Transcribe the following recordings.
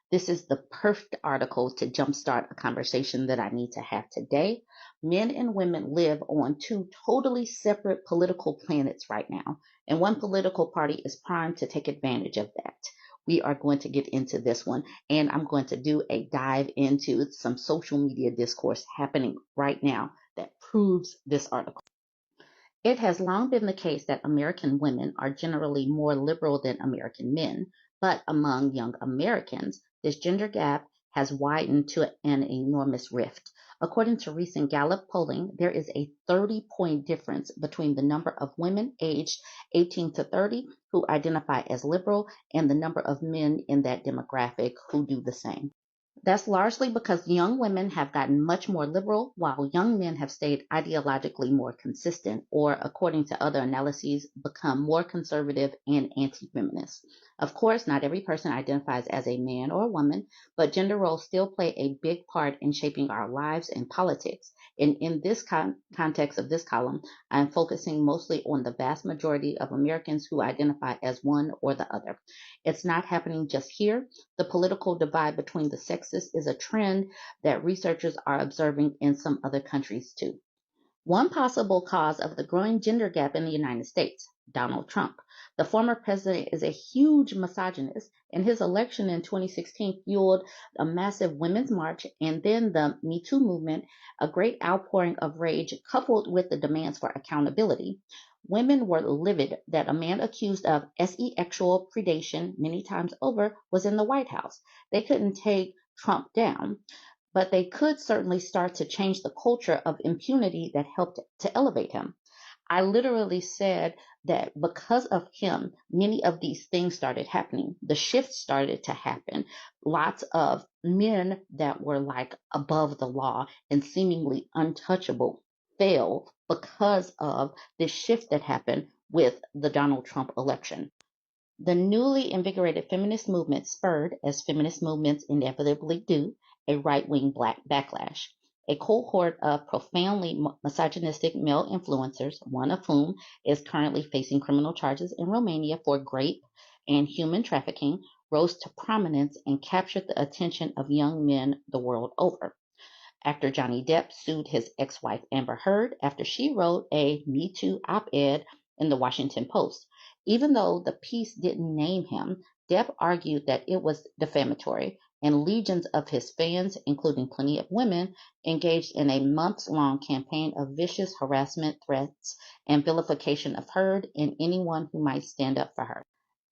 This is the perfect article to jumpstart a conversation that I need to have today. Men and women live on two totally separate political planets right now, and one political party is primed to take advantage of that. We are going to get into this one, and I'm going to do a dive into some social media discourse happening right now that proves this article. It has long been the case that American women are generally more liberal than American men, but among young Americans, this gender gap has widened to an enormous rift. According to recent Gallup polling, there is a 30-point difference between the number of women aged 18 to 30 who identify as liberal and the number of men in that demographic who do the same. That's largely because young women have gotten much more liberal, while young men have stayed ideologically more consistent, or, according to other analyses, become more conservative and anti-feminist. Of course, not every person identifies as a man or a woman, but gender roles still play a big part in shaping our lives and politics. And in this context of this column, I'm focusing mostly on the vast majority of Americans who identify as one or the other. It's not happening just here. The political divide between the sexes is a trend that researchers are observing in some other countries too. One possible cause of the growing gender gap in the United States, Donald Trump. The former president is a huge misogynist, and his election in 2016 fueled a massive women's march and then the Me Too movement, a great outpouring of rage coupled with the demands for accountability. Women were livid that a man accused of sexual predation many times over was in the White House. They couldn't take Trump down, but they could certainly start to change the culture of impunity that helped to elevate him. I literally said that because of him, many of these things started happening. The shift started to happen. Lots of men that were like above the law and seemingly untouchable fell because of this shift that happened with the Donald Trump election. The newly invigorated feminist movement spurred, as feminist movements inevitably do, a right-wing backlash. A cohort of profoundly misogynistic male influencers, one of whom is currently facing criminal charges in Romania for rape and human trafficking, rose to prominence and captured the attention of young men the world over. Actor Johnny Depp sued his ex-wife Amber Heard after she wrote a Me Too op-ed in the Washington Post. Even though the piece didn't name him, Depp argued that it was defamatory, and legions of his fans, including plenty of women, engaged in a months-long campaign of vicious harassment, threats, and vilification of Heard and anyone who might stand up for her.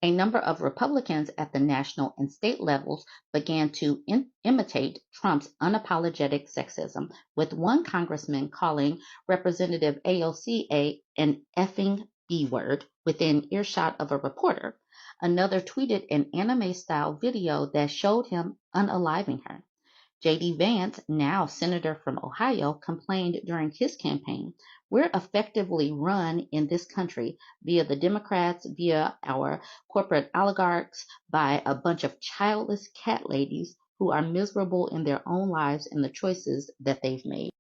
A number of Republicans at the national and state levels began to imitate Trump's unapologetic sexism, with one congressman calling Representative AOC an effing B-word within earshot of a reporter. Another tweeted an anime-style video that showed him unaliving her. J.D. Vance, now senator from Ohio, complained during his campaign, "We're effectively run in this country via the Democrats, via our corporate oligarchs, by a bunch of childless cat ladies who are miserable in their own lives and the choices that they've made."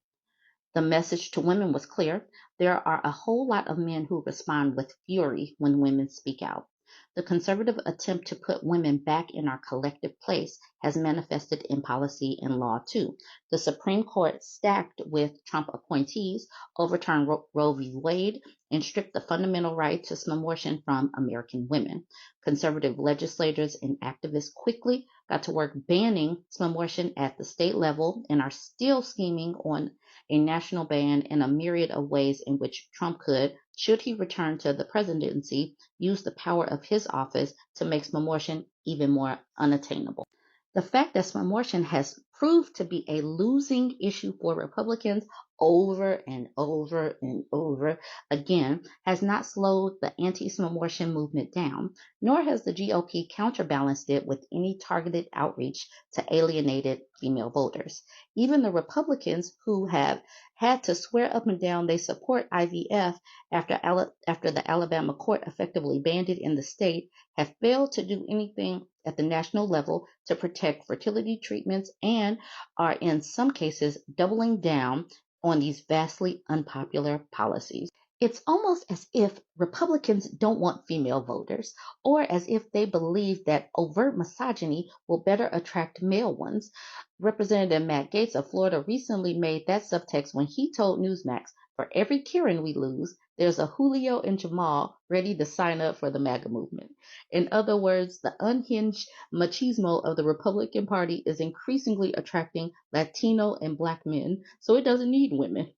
The message to women was clear. There are a whole lot of men who respond with fury when women speak out. The conservative attempt to put women back in our collective place has manifested in policy and law too. The Supreme Court, stacked with Trump appointees, overturned Roe v. Wade and stripped the fundamental right to abortion from American women. Conservative legislators and activists quickly got to work banning abortion at the state level and are still scheming on a national ban in a myriad of ways in which Trump could, should he return to the presidency, use the power of his office to make abortion even more unattainable. The fact that abortion has proved to be a losing issue for Republicans over and over and over again has not slowed the anti-abortion movement down, nor has the GOP counterbalanced it with any targeted outreach to alienated female voters. Even the Republicans, who have had to swear up and down they support IVF after the Alabama court effectively banned it in the state, have failed to do anything at the national level to protect fertility treatments and are in some cases doubling down on these vastly unpopular policies. It's almost as if Republicans don't want female voters, or as if they believe that overt misogyny will better attract male ones. Representative Matt Gaetz of Florida recently made that subtext when he told Newsmax, for every Karen we lose, there's a Julio and Jamal ready to sign up for the MAGA movement. In other words, the unhinged machismo of the Republican Party is increasingly attracting Latino and Black men, so it doesn't need women.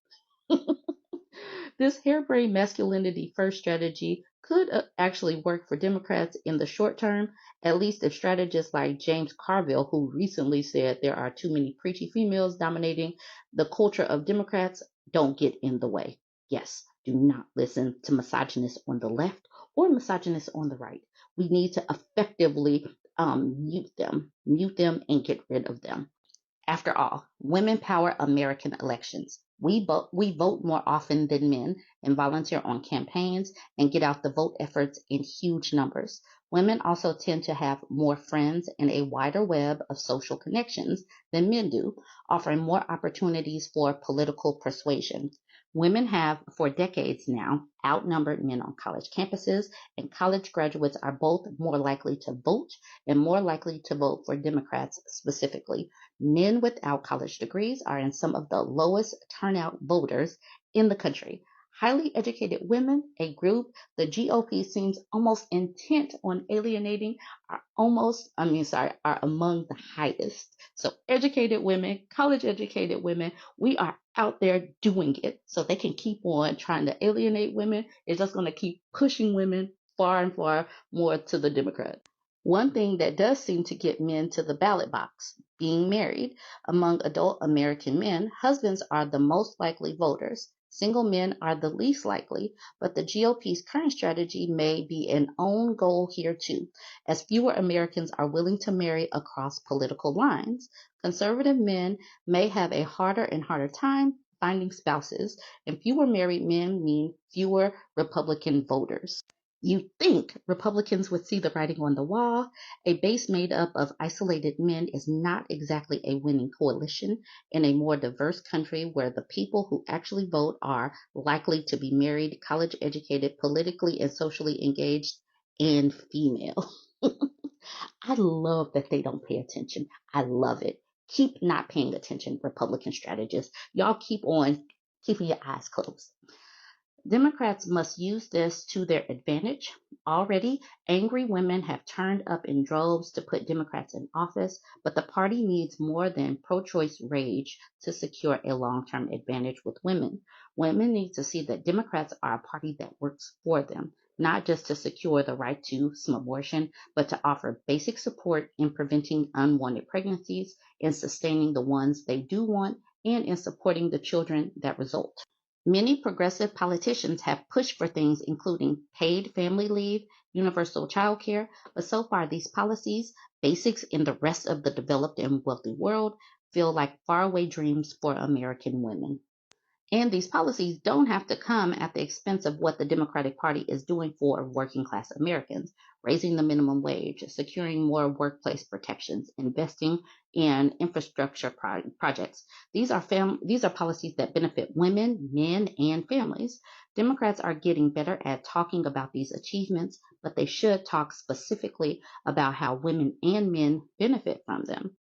This harebrained masculinity first strategy could actually work for Democrats in the short term, at least if strategists like James Carville, who recently said there are too many preachy females dominating the culture of Democrats, don't get in the way. Yes, do not listen to misogynists on the left or misogynists on the right. We need to effectively mute them and get rid of them. After all, women power American elections. We vote more often than men and volunteer on campaigns and get out the vote efforts in huge numbers. Women also tend to have more friends and a wider web of social connections than men do, offering more opportunities for political persuasion. Women have, for decades now, outnumbered men on college campuses, and college graduates are both more likely to vote and more likely to vote for Democrats specifically. Men without college degrees are in some of the lowest turnout voters in the country. Highly educated women, a group the GOP seems almost intent on alienating, are among the highest. So educated women, college educated women, we are out there doing it. So they can keep on trying to alienate women. It's just going to keep pushing women far and far more to the Democrat. One thing that does seem to get men to the ballot box, being married. Among adult American men, husbands are the most likely voters. Single men are the least likely, but the GOP's current strategy may be an own goal here too, as fewer Americans are willing to marry across political lines. Conservative men may have a harder and harder time finding spouses, and fewer married men mean fewer Republican voters. You think Republicans would see the writing on the wall. A base made up of isolated men is not exactly a winning coalition in a more diverse country where the people who actually vote are likely to be married, college educated, politically and socially engaged, and female. I love that they don't pay attention. I love it. Keep not paying attention, Republican strategists. Y'all keep on keeping your eyes closed. Democrats must use this to their advantage. Already, angry women have turned up in droves to put Democrats in office, but the party needs more than pro-choice rage to secure a long-term advantage with women. Women need to see that Democrats are a party that works for them, not just to secure the right to some abortion, but to offer basic support in preventing unwanted pregnancies, in sustaining the ones they do want, and in supporting the children that result. Many progressive politicians have pushed for things including paid family leave, universal child care, but so far these policies, basics in the rest of the developed and wealthy world, feel like faraway dreams for American women. And these policies don't have to come at the expense of what the Democratic Party is doing for working class Americans, raising the minimum wage, securing more workplace protections, investing in infrastructure projects. These are policies that benefit women, men, and families. Democrats are getting better at talking about these achievements, but they should talk specifically about how women and men benefit from them.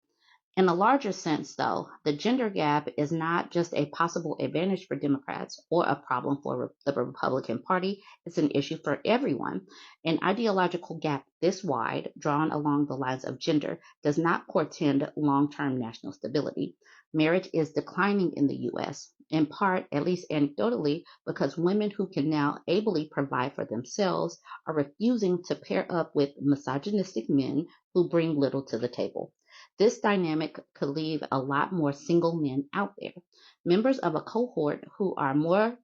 In a larger sense, though, the gender gap is not just a possible advantage for Democrats or a problem for the Republican Party, it's an issue for everyone. An ideological gap this wide, drawn along the lines of gender, does not portend long-term national stability. Marriage is declining in the U.S., in part, at least anecdotally, because women who can now ably provide for themselves are refusing to pair up with misogynistic men who bring little to the table. This dynamic could leave a lot more single men out there, members of a cohort who are more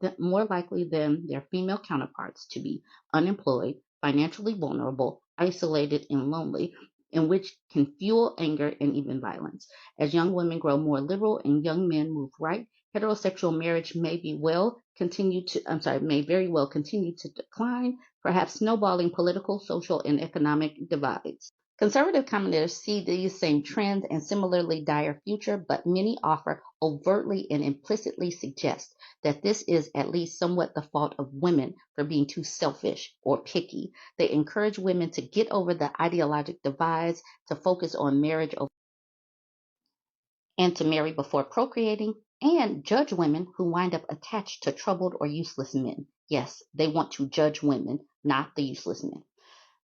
likely than their female counterparts to be unemployed, financially vulnerable, isolated, and lonely, and which can fuel anger and even violence. As young women grow more liberal and young men move right, heterosexual marriage may very well continue to decline, perhaps snowballing political, social, and economic divides. Conservative commenters see these same trends and similarly dire future, but many offer overtly and implicitly suggest that this is at least somewhat the fault of women for being too selfish or picky. They encourage women to get over the ideological divides, to focus on marriage and to marry before procreating, and judge women who wind up attached to troubled or useless men. Yes, they want to judge women, not the useless men.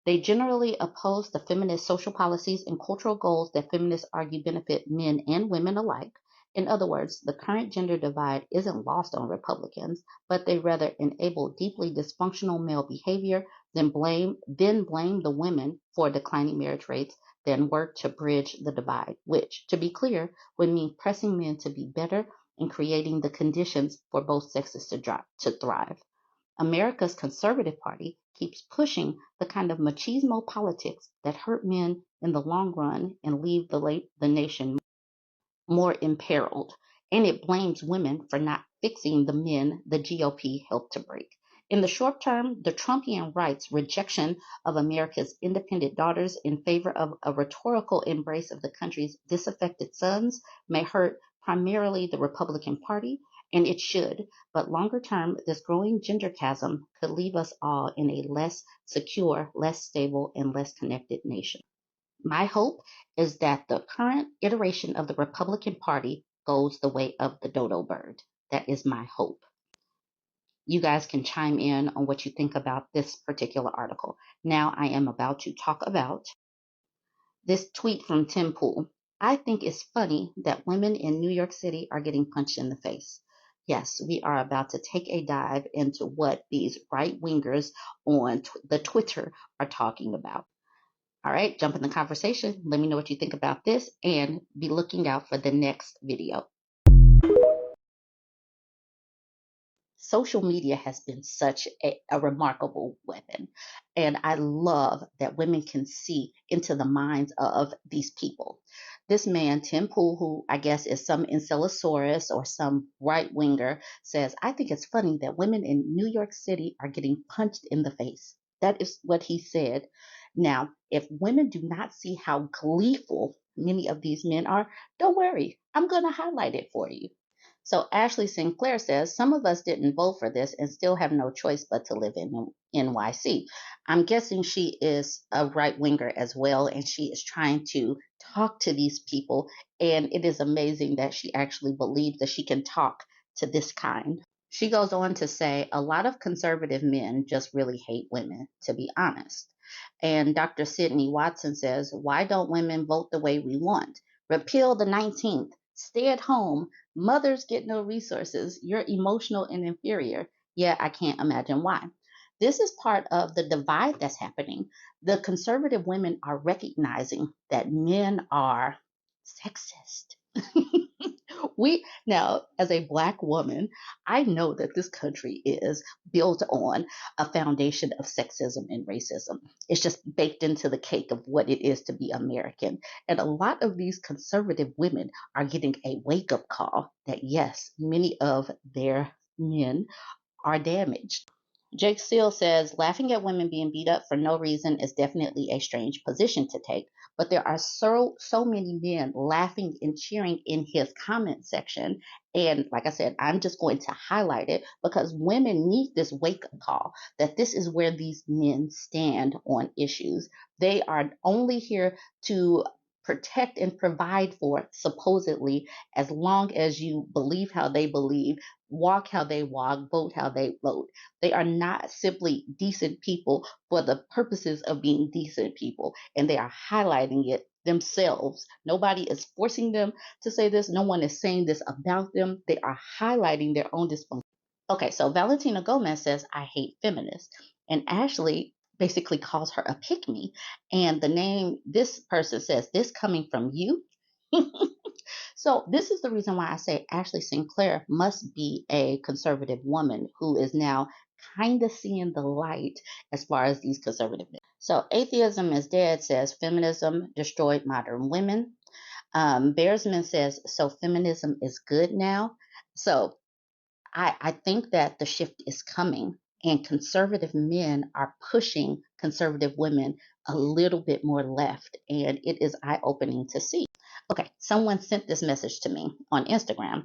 They generally oppose the feminist social policies and cultural goals that feminists argue benefit men and women alike. In other words, the current gender divide isn't lost on Republicans, but they rather enable deeply dysfunctional male behavior, then blame the women for declining marriage rates, than work to bridge the divide, which, to be clear, would mean pressing men to be better and creating the conditions for both sexes to thrive. America's conservative party keeps pushing the kind of machismo politics that hurt men in the long run and leave the nation more imperiled, and it blames women for not fixing the men the GOP helped to break. In the short term, the Trumpian right's rejection of America's independent daughters in favor of a rhetorical embrace of the country's disaffected sons may hurt primarily the Republican Party, and it should, but longer term, this growing gender chasm could leave us all in a less secure, less stable, and less connected nation. My hope is that the current iteration of the Republican Party goes the way of the dodo bird. That is my hope. You guys can chime in on what you think about this particular article. Now I am about to talk about this tweet from Tim Pool. I think it's funny that women in New York City are getting punched in the face. Yes, we are about to take a dive into what these right wingers on the Twitter are talking about. All right, jump in the conversation. Let me know what you think about this and be looking out for the next video. Social media has been such a remarkable weapon. And I love that women can see into the minds of these people. This man, Tim Pool, who I guess is some Incelasauruses or some right winger, says, I think it's funny that women in New York City are getting punched in the face. That is what he said. Now, if women do not see how gleeful many of these men are, don't worry. I'm going to highlight it for you. So Ashley Sinclair says, some of us didn't vote for this and still have no choice but to live in NYC. I'm guessing she is a right winger as well, and she is trying to talk to these people. And it is amazing that she actually believes that she can talk to this kind. She goes on to say, a lot of conservative men just really hate women, to be honest. And Dr. Sydney Watson says, why don't women vote the way we want? Repeal the 19th. Stay at home. Mothers get no resources. You're emotional and inferior. Yeah, I can't imagine why. This is part of the divide that's happening. The conservative women are recognizing that men are sexist. Now, as a Black woman, I know that this country is built on a foundation of sexism and racism. It's just baked into the cake of what it is to be American. And a lot of these conservative women are getting a wake up call that, yes, many of their men are damaged. Jake Steele says, laughing at women being beat up for no reason is definitely a strange position to take, but there are so many men laughing and cheering in his comment section. And like I said, I'm just going to highlight it because women need this wake up call that this is where these men stand on issues. They are only here to protect and provide for, supposedly, as long as you believe how they believe, walk how they walk, vote how they vote. They are not simply decent people for the purposes of being decent people, and they are highlighting it themselves. Nobody is forcing them to say this. No one is saying this about them. They are highlighting their own dysfunction. Okay, so Valentina Gomez says, I hate feminists. And Ashley basically calls her a pick me. And the name this person says, this coming from you. So this is the reason why I say Ashley Sinclair must be a conservative woman who is now kind of seeing the light as far as these conservative men. So Atheism is Dead says feminism destroyed modern women. Bearsman says, so feminism is good now. So I think that the shift is coming. and conservative men are pushing conservative women a little bit more left, and it is eye-opening to see. Okay, someone sent this message to me on Instagram.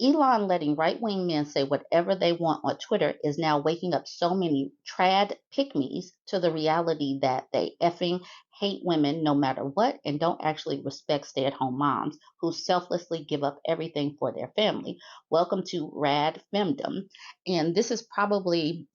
Elon letting right-wing men say whatever they want on Twitter is now waking up so many trad pygmies to the reality that they effing hate women no matter what and don't actually respect stay-at-home moms who selflessly give up everything for their family. Welcome to Rad Femdom. And this is probably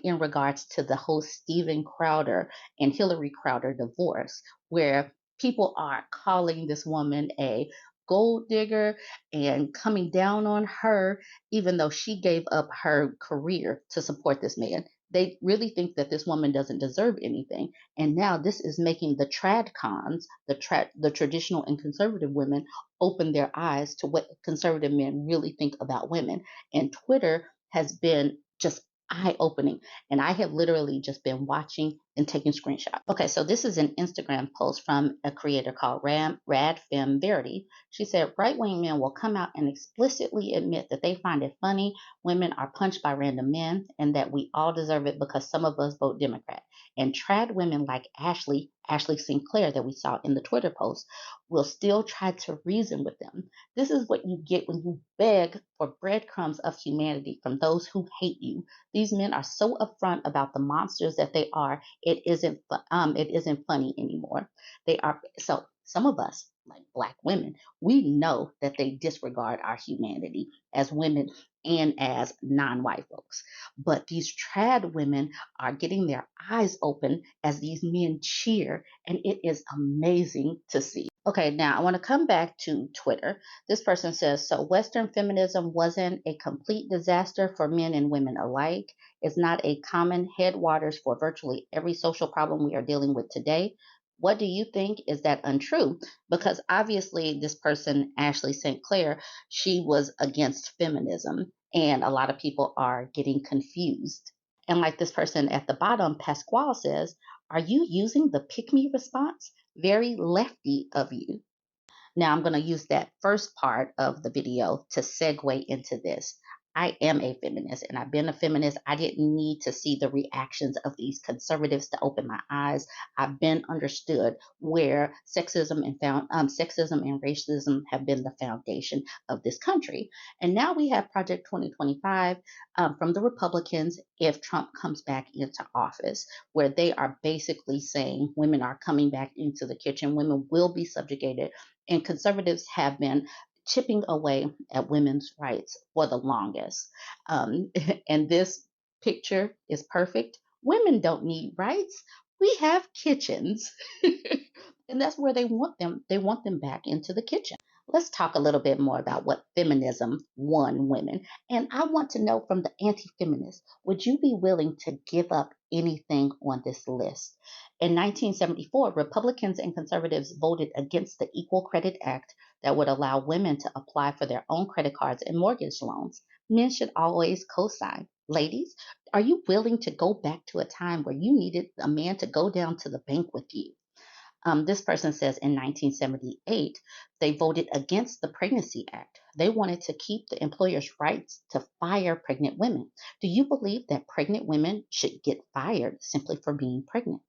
in regards to the whole Steven Crowder and Hillary Crowder divorce, where people are calling this woman a gold digger and coming down on her, even though she gave up her career to support this man. They really think that this woman doesn't deserve anything. And now this is making the Tradcons, the traditional and conservative women, open their eyes to what conservative men really think about women. And Twitter has been just eye opening. And I have literally just been watching and taking screenshots. Okay, so this is an Instagram post from a creator called Radfem Verity. She said, right-wing men will come out and explicitly admit that they find it funny women are punched by random men and that we all deserve it because some of us vote Democrat. And trad women like Ashley Sinclair that we saw in the Twitter post will still try to reason with them. This is what you get when you beg for breadcrumbs of humanity from those who hate you. These men are so upfront about the monsters that they are. It isn't funny anymore. They are so. Some of us, like Black women, we know that they disregard our humanity as women and as non-white folks. But these trad women are getting their eyes open as these men cheer, and it is amazing to see. Okay, now I want to come back to Twitter. This person says, so Western feminism wasn't a complete disaster for men and women alike. It's not a common headwaters for virtually every social problem we are dealing with today. What do you think? Is that untrue? Because obviously this person, Ashley St. Clair, she was against feminism, and a lot of people are getting confused. And like this person at the bottom, Pasquale says, are you using the pick me response? Very lefty of you. Now I'm going to use that first part of the video to segue into this. I am a feminist and I've been a feminist. I didn't need to see the reactions of these conservatives to open my eyes. I've been understood where sexism and racism have been the foundation of this country. And now we have Project 2025 from the Republicans if Trump comes back into office, where they are basically saying women are coming back into the kitchen, women will be subjugated, and conservatives have been chipping away at women's rights for the longest. And this picture is perfect. Women don't need rights. We have kitchens. And that's where they want them. They want them back into the kitchen. Let's talk a little bit more about what feminism won women. And I want to know from the anti-feminists, would you be willing to give up anything on this list? In 1974, Republicans and conservatives voted against the Equal Credit Act that would allow women to apply for their own credit cards and mortgage loans. Men should always co-sign. Ladies, are you willing to go back to a time where you needed a man to go down to the bank with you? This person says in 1978, they voted against the Pregnancy Act. They wanted to keep the employer's rights to fire pregnant women. Do you believe that pregnant women should get fired simply for being pregnant?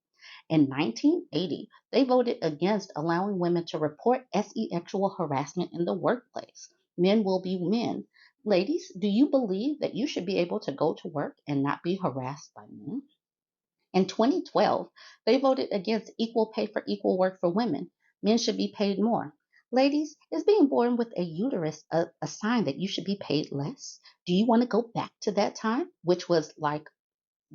In 1980, they voted against allowing women to report sexual harassment in the workplace. Men will be men. Ladies, do you believe that you should be able to go to work and not be harassed by men? In 2012, they voted against equal pay for equal work for women. Men should be paid more. Ladies, is being born with a uterus a sign that you should be paid less? Do you want to go back to that time, which was like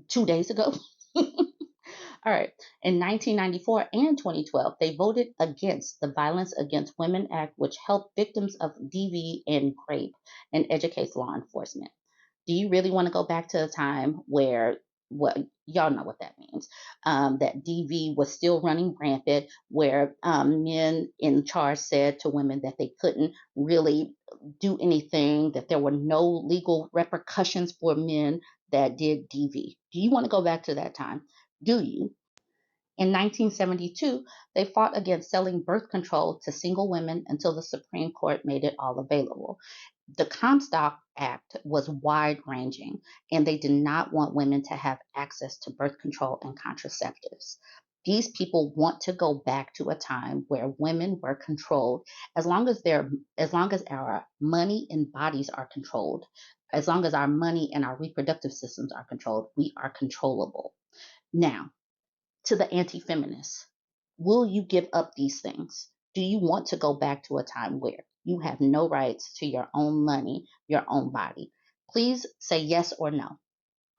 2 days ago? All right. In 1994 and 2012, they voted against the Violence Against Women Act, which helped victims of DV and rape and educates law enforcement. Do you really want to go back to a time where what y'all know what that means? That DV was still running rampant, where men in charge said to women that they couldn't really do anything, that there were no legal repercussions for men that did DV. Do you want to go back to that time? Do you? In 1972, they fought against selling birth control to single women until the Supreme Court made it all available. The Comstock Act was wide ranging, and they did not want women to have access to birth control and contraceptives. These people want to go back to a time where women were controlled. As long as our money and bodies are controlled, as long as our money and our reproductive systems are controlled, we are controllable. Now, to the anti-feminists, will you give up these things? Do you want to go back to a time where you have no rights to your own money, your own body? Please say yes or no.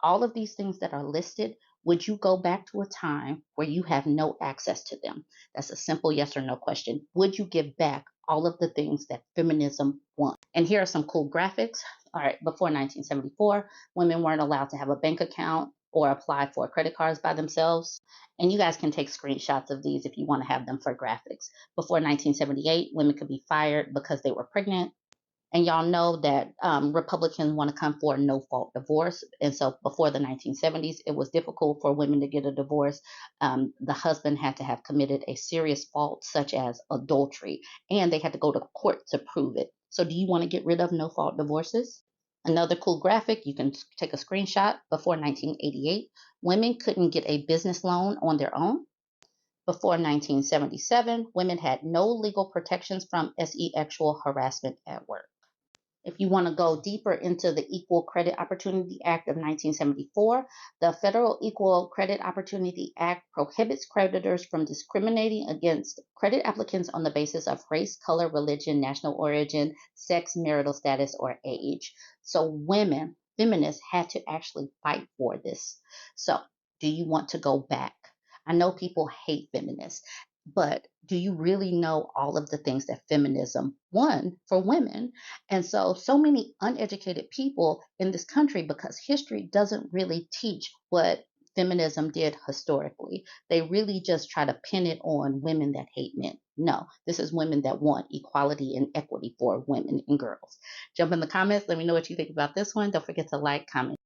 All of these things that are listed, would you go back to a time where you have no access to them? That's a simple yes or no question. Would you give back all of the things that feminism wants? And here are some cool graphics. All right, before 1974, women weren't allowed to have a bank account or apply for credit cards by themselves. And you guys can take screenshots of these if you want to have them for graphics. Before 1978, women could be fired because they were pregnant. And y'all know that Republicans want to come for a no-fault divorce. And so before the 1970s, it was difficult for women to get a divorce. The husband had to have committed a serious fault, such as adultery, and they had to go to court to prove it. So do you want to get rid of no-fault divorces? Another cool graphic, you can take a screenshot. Before 1988, women couldn't get a business loan on their own. Before 1977, women had no legal protections from sexual harassment at work. If you want to go deeper into the Equal Credit Opportunity Act of 1974, the Federal Equal Credit Opportunity Act prohibits creditors from discriminating against credit applicants on the basis of race, color, religion, national origin, sex, marital status, or age. So women, feminists, had to actually fight for this. So do you want to go back? I know people hate feminists, but do you really know all of the things that feminism won for women? And so many uneducated people in this country, because history doesn't really teach what feminism did historically. They really just try to pin it on women that hate men. No, this is women that want equality and equity for women and girls. Jump in the comments. Let me know what you think about this one. Don't forget to like, comment,